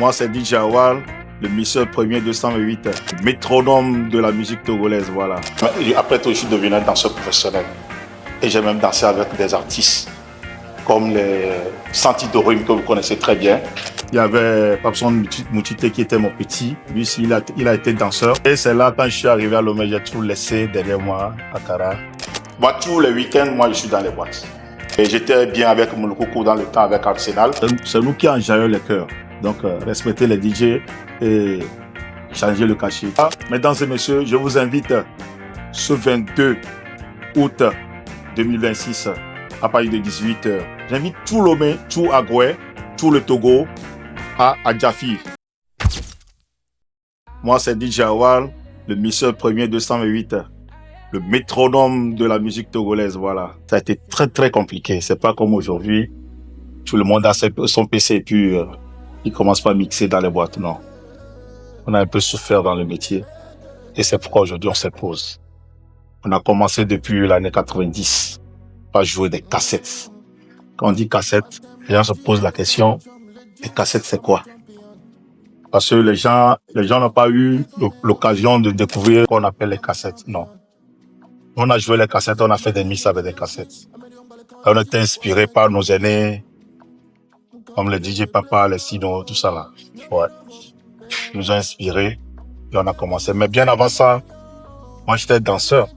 Moi, c'est DJ Awal, le Michel Premier 208, le métronome de la musique togolaise, voilà. Après tout, je suis devenu un danseur professionnel. Et j'ai même dansé avec des artistes, comme les Santi Dorim, que vous connaissez très bien. Il y avait Papson Moutite qui était mon petit. Lui, il a été danseur. Et c'est là, quand je suis arrivé à Lomé, j'ai tout laissé derrière moi, à Kara. Moi, tous les week-ends, moi, je suis dans les boîtes. Et j'étais bien avec Moulokoko dans le temps, avec Arsenal. C'est nous qui enjaillons les cœurs. Donc, respecter les DJ et changer le cachet. Mesdames et messieurs, je vous invite ce 22 août 2026 à partir de 18h. J'invite tout Lomé, tout Agoué, tout le Togo à Adjafi. Moi, c'est DJ Awal, le Michel Premier 208, le métronome de la musique togolaise, voilà. Ça a été très très compliqué. C'est pas comme aujourd'hui. Tout le monde a son PC et puis il commence pas à mixer dans les boîtes, non. On a un peu souffert dans le métier. Et c'est pourquoi aujourd'hui on s'impose. On a commencé depuis l'année 90 à jouer des cassettes. Quand on dit cassette, les gens se posent la question, les cassettes c'est quoi? Parce que les gens n'ont pas eu l'occasion de découvrir ce qu'on appelle les cassettes, non. On a joué les cassettes, on a fait des mix avec des cassettes. On était inspiré par nos aînés, comme les DJ Papa, les Sino, tout ça là. Ouais. Ils nous ont inspirés et on a commencé. Mais bien avant ça, moi j'étais danseur.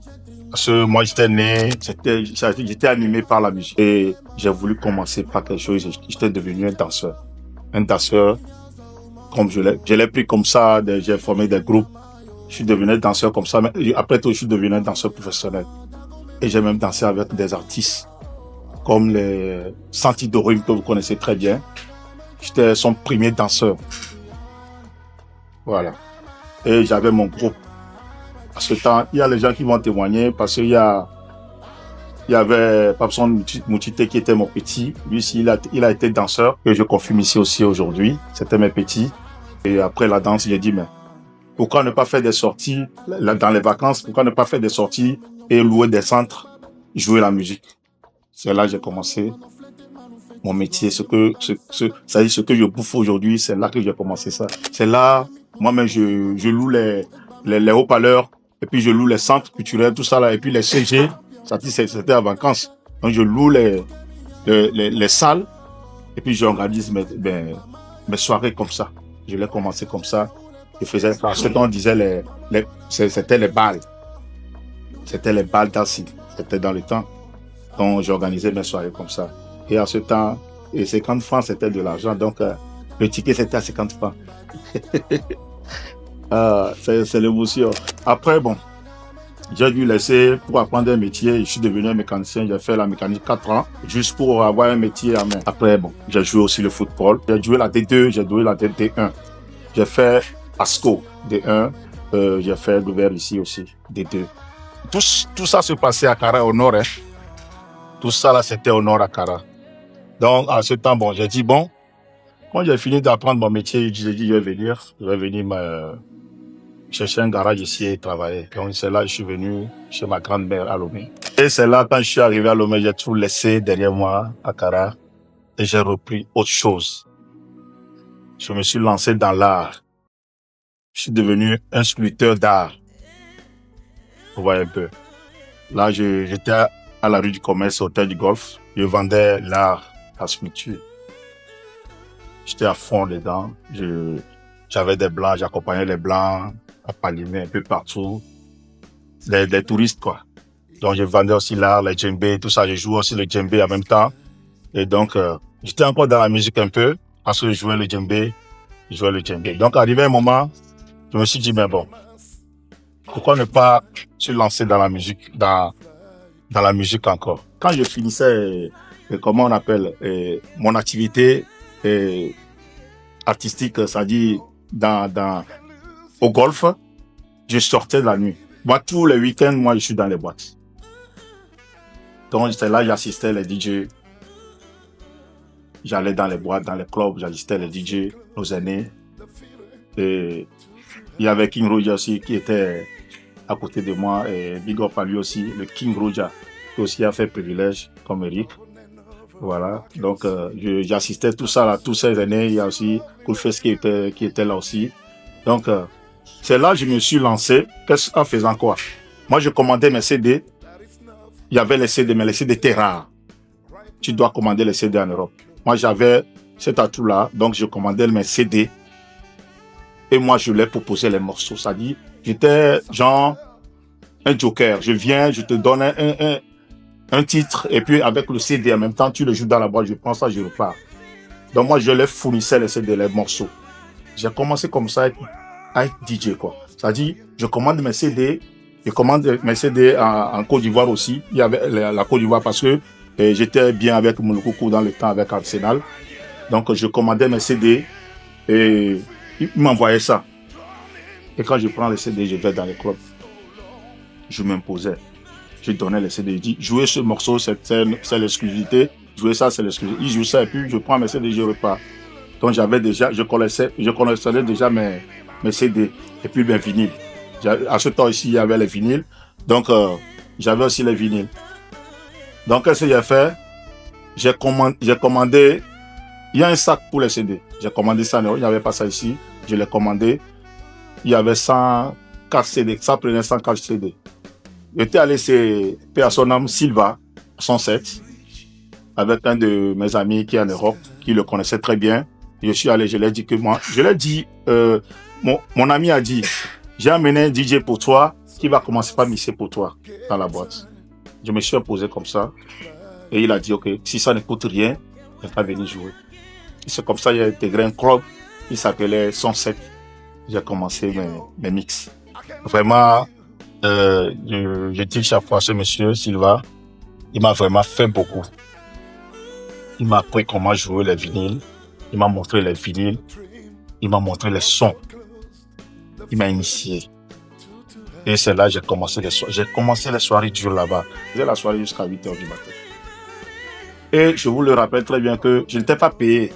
Parce que moi j'étais né, j'étais animé par la musique. Et j'ai voulu commencer par quelque chose. J'étais devenu un danseur. Un danseur, comme je l'ai pris comme ça, j'ai formé des groupes. Je suis devenu danseur comme ça. Mais après tout, je suis devenu un danseur professionnel. Et j'ai même dansé avec des artistes, comme les Santi Dorim, que vous connaissez très bien. J'étais son premier danseur. Voilà. Et j'avais mon groupe. À ce temps, il y a les gens qui vont témoigner parce qu'il y avait Papson Moutite qui était mon petit. Lui, il a été danseur. Et je confirme ici aussi aujourd'hui. C'était mes petits. Et après la danse, j'ai dit, mais pourquoi ne pas faire des sorties dans les vacances? Pourquoi ne pas faire des sorties et louer des centres, jouer la musique? C'est là que j'ai commencé mon métier. Ce que je bouffe aujourd'hui, c'est là que j'ai commencé ça. C'est là, moi-même, je loue les haut-parleurs, et puis je loue les centres culturels, tout ça là, et puis les CG, c'était en vacances. Donc je loue les salles, et puis j'organise mes soirées comme ça. Je l'ai commencé comme ça. Je faisais ce qu'on disait, c'était les balles. C'était les balles d'Assis. C'était dans le temps. Donc j'organisais mes soirées comme ça. Et à ce temps, 50 francs, c'était de l'argent. Donc le ticket, c'était à 50 francs. C'est l'émotion. Après, bon, j'ai dû laisser pour apprendre un métier. Je suis devenu un mécanicien. J'ai fait la mécanique 4 ans, juste pour avoir un métier à main. Après, bon, j'ai joué aussi le football. J'ai joué la D2, j'ai joué la D1. J'ai fait ASCO D1. J'ai fait l'ouvert ici aussi, D2. Tout ça se passait à Kara, au nord. Hein. Tout ça, là, c'était au nord à Kara. Donc, à ce temps, bon, j'ai dit, bon, quand j'ai fini d'apprendre mon métier, j'ai dit, je vais venir chercher un garage ici et travailler. Donc, c'est là que je suis venu chez ma grand-mère à Lomé. Et c'est là, quand je suis arrivé à Lomé, j'ai tout laissé derrière moi à Kara et j'ai repris autre chose. Je me suis lancé dans l'art. Je suis devenu un sculpteur d'art. Vous voyez un peu. Là, j'étais à la rue du Commerce, au Hôtel du Golfe. Je vendais l'art, la sculpture. J'étais à fond dedans. J'avais des blancs, j'accompagnais les blancs à Palimé un peu partout. Des touristes, quoi. Donc, je vendais aussi l'art, les djembés, tout ça. Je jouais aussi le djembé en même temps. Et donc, j'étais encore dans la musique un peu parce que je jouais le djembé. Donc, arrivé un moment, je me suis dit, mais bon, pourquoi ne pas se lancer dans la musique, dans la musique encore? Quand je finissais, comment on appelle, mon activité artistique, c'est-à-dire au golf, je sortais la nuit. Moi, tous les week-ends, moi, je suis dans les boîtes. Donc, j'étais là, j'assistais les DJ. J'allais dans les boîtes, dans les clubs, j'assistais les DJ, nos aînés. Et il y avait King Roger aussi qui était à côté de moi. Et big up à lui aussi, le King Roger, qui aussi a fait privilège, comme Eric. Voilà. Donc, j'assistais tout ça là, tous ces années. Il y a aussi Coolface qui était là aussi. Donc, c'est là que je me suis lancé. En faisant quoi? Moi, je commandais mes CD. Il y avait les CD, mais les CD étaient rares. Tu dois commander les CD en Europe. Moi, j'avais cet atout-là. Donc, je commandais mes CD. Et moi, je leur proposais les morceaux. Ça dit, j'étais genre un joker. Je viens, je te donne un titre. Et puis, avec le CD, en même temps, tu le joues dans la boîte. Je prends ça, je repars. Donc, moi, je leur fournissais les CD, les morceaux. J'ai commencé comme ça à être DJ, quoi. Ça dit, je commande mes CD. Je commande mes CD en Côte d'Ivoire aussi. Il y avait la Côte d'Ivoire parce que j'étais bien avec Moulokoukou dans le temps avec Arsenal. Donc, je commandais mes CD et il m'envoyait ça. Et quand je prends les CD, je vais dans les clubs. Je m'imposais. Je donnais les CD. Je dis, jouez ce morceau, c'est l'exclusivité. Jouez ça, c'est l'exclusivité. Il joue ça et puis je prends mes CD, je repars. Donc, je connaissais déjà mes CD. Et puis, mes vinyles. À ce temps ici, il y avait les vinyles. Donc, j'avais aussi les vinyles. Donc, qu'est-ce que j'ai fait? J'ai commandé. Il y a un sac pour les CD. J'ai commandé ça en Europe. Il n'y avait pas ça ici. Je l'ai commandé. Il y avait 104 CD. Ça prenait 104 CD. J'étais allé chez Personam Silva, 107, avec un de mes amis qui est en Europe, qui le connaissait très bien. Je suis allé, je lui ai dit que moi, mon ami a dit, j'ai amené un DJ pour toi qui va commencer par mixer pour toi dans la boîte. Je me suis imposé comme ça. Et il a dit, OK, si ça ne coûte rien, il va venir jouer. C'est comme ça qu'il a intégré un club qui s'appelait 107. J'ai commencé mes mix. Vraiment, je dis chaque fois à ce monsieur Silva, il m'a vraiment fait beaucoup. Il m'a appris comment jouer les vinyles. Il m'a montré les vinyles. Il m'a montré les sons. Il m'a initié. Et c'est là que j'ai commencé les soirées dures là-bas. J'ai la soirée jusqu'à 8h du matin. Et je vous le rappelle très bien que je n'étais pas payé.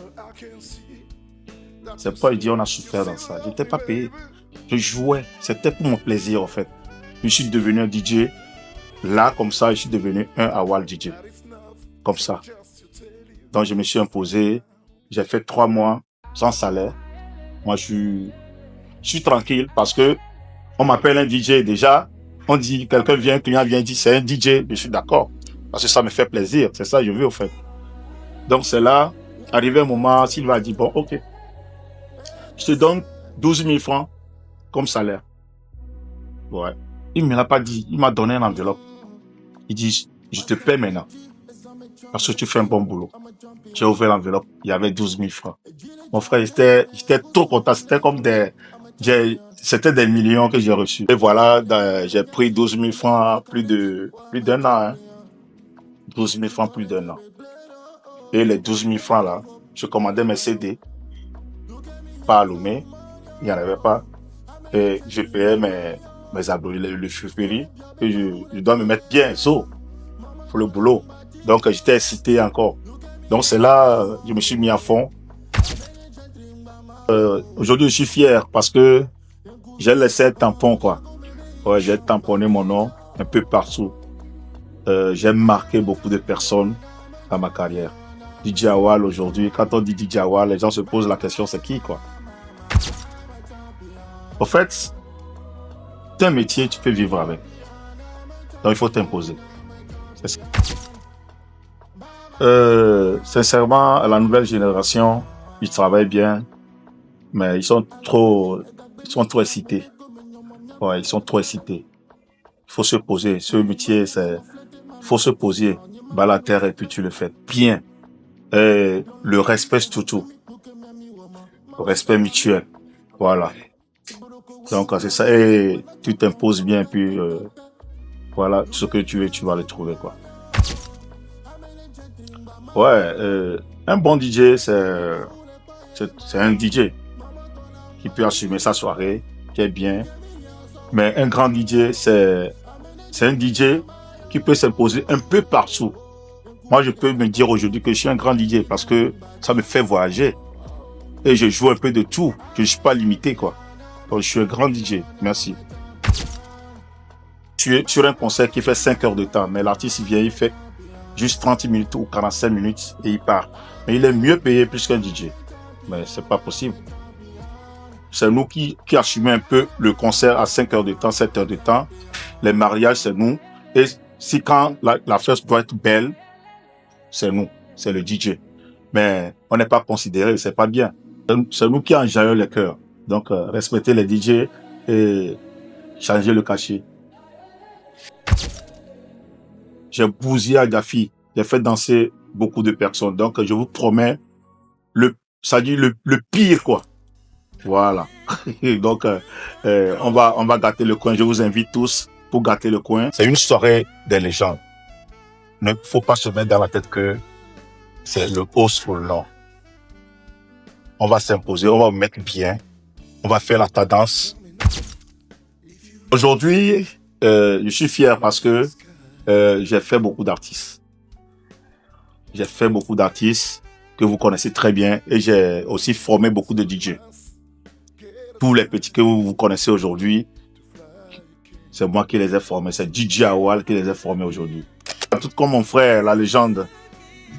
C'est pourquoi il dit on a souffert dans ça. Je n'étais pas payé. Je jouais. C'était pour mon plaisir en fait. Je suis devenu un DJ. Là, comme ça, je suis devenu un Awal DJ. Comme ça. Donc, je me suis imposé. J'ai fait 3 mois sans salaire. Moi, je suis tranquille parce que on m'appelle un DJ déjà. On dit, quelqu'un vient, un client vient, dit c'est un DJ. Je suis d'accord. Parce que ça me fait plaisir. C'est ça que je veux, au fait. Donc, c'est là, arrivé un moment, Sylvain a dit, bon, OK. Je te donne 12 000 francs comme salaire. Ouais. Il ne me l'a pas dit. Il m'a donné une enveloppe. Il dit, je te paie maintenant. Parce que tu fais un bon boulot. J'ai ouvert l'enveloppe. Il y avait 12 000 francs. Mon frère, j'étais trop content. C'était comme c'était des millions que j'ai reçus. Et voilà, j'ai pris 12 000 francs plus d'un an. Hein. 12 000 francs plus d'un an. Et les 12 000 francs là, je commandais mes CD. Pas à Lomé. Il n'y en avait pas. Et je payais mes abonnés, le chauffeurie. Et je dois me mettre bien pour le boulot. Donc, j'étais excité encore. Donc, c'est là je me suis mis à fond. Aujourd'hui, je suis fier parce que j'ai laissé un tampon, quoi. Ouais, j'ai tamponné mon nom un peu partout. J'ai marqué beaucoup de personnes dans ma carrière. DJ Awal, aujourd'hui, quand on dit DJ Awal, les gens se posent la question, c'est qui, quoi? En fait, c'est un métier, tu peux vivre avec. Donc, il faut t'imposer. C'est ça. Sincèrement, la nouvelle génération, ils travaillent bien, mais ils sont trop excités. Ouais, ils sont trop excités. Il faut se poser. Ce métier, faut se poser. Bas la terre et puis tu le fais bien. Et le respect surtout. Le respect mutuel. Voilà. Donc, c'est ça. Et tu t'imposes bien, puis voilà, ce que tu veux, tu vas le trouver, quoi. Ouais, un bon DJ, c'est un DJ qui peut assumer sa soirée, qui est bien. Mais un grand DJ, c'est un DJ qui peut s'imposer un peu partout. Moi, je peux me dire aujourd'hui que je suis un grand DJ parce que ça me fait voyager. Et je joue un peu de tout. Je ne suis pas limité, quoi. Donc, je suis un grand DJ. Merci. Je suis sur un concert qui fait 5 heures de temps, mais l'artiste vient, il fait juste 30 minutes ou 45 minutes et il part. Mais il est mieux payé plus qu'un DJ. Mais c'est pas possible. C'est nous qui assumons un peu le concert à 5 heures de temps, 7 heures de temps. Les mariages, c'est nous. Et si quand la fête doit être belle, c'est nous, c'est le DJ. Mais on n'est pas considéré, c'est pas bien. C'est nous qui enjaillons les cœurs. Donc, respecter les DJ et changer le cachet. J'ai bousillé Adjafi. J'ai fait danser beaucoup de personnes. Donc, je vous promets, ça dit le pire, quoi. Voilà. Donc, on va gâter le coin. Je vous invite tous pour gâter le coin. C'est une soirée des légendes. Il ne faut pas se mettre dans la tête que c'est le host pour le nom. On va s'imposer, on va vous mettre bien. On va faire la tendance. Aujourd'hui, je suis fier parce que j'ai fait beaucoup d'artistes. J'ai fait beaucoup d'artistes que vous connaissez très bien et j'ai aussi formé beaucoup de DJ. Tous les petits que vous connaissez aujourd'hui, c'est moi qui les ai formés. C'est DJ Awal qui les a formés aujourd'hui. Tout comme mon frère, la légende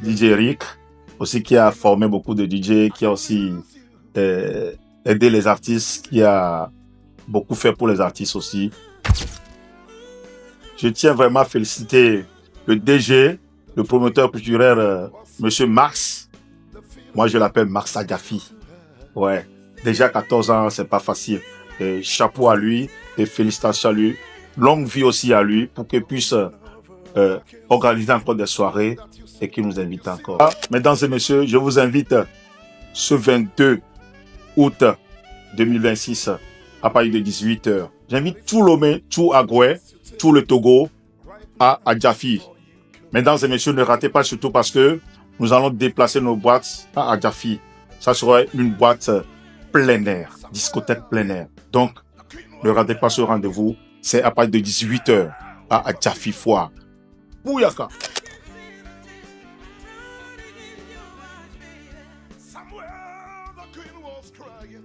DJ Eric, aussi qui a formé beaucoup de DJ, qui a aussi aidé les artistes, qui a beaucoup fait pour les artistes aussi. Je tiens vraiment à féliciter le DG, le promoteur culturel, Monsieur Max. Moi, je l'appelle Max Adjafi. Ouais. Déjà 14 ans, c'est pas facile. Et chapeau à lui et félicitations à lui. Longue vie aussi à lui pour qu'il puisse organiser encore des soirées et qu'il nous invite encore. Mesdames et messieurs, je vous invite ce 22 août 2026 à partir de 18h. J'invite tout Lomé, tout Agoué, tout le Togo à Adjafi. Mesdames et messieurs, ne ratez pas surtout parce que nous allons déplacer nos boîtes à Adjafi. Ça sera une boîte plein air, discothèque plein air. Donc, ne ratez pas ce rendez-vous. C'est à partir de 18h à Adjafi Foire. Bouyaka! Somewhere the queen was crying.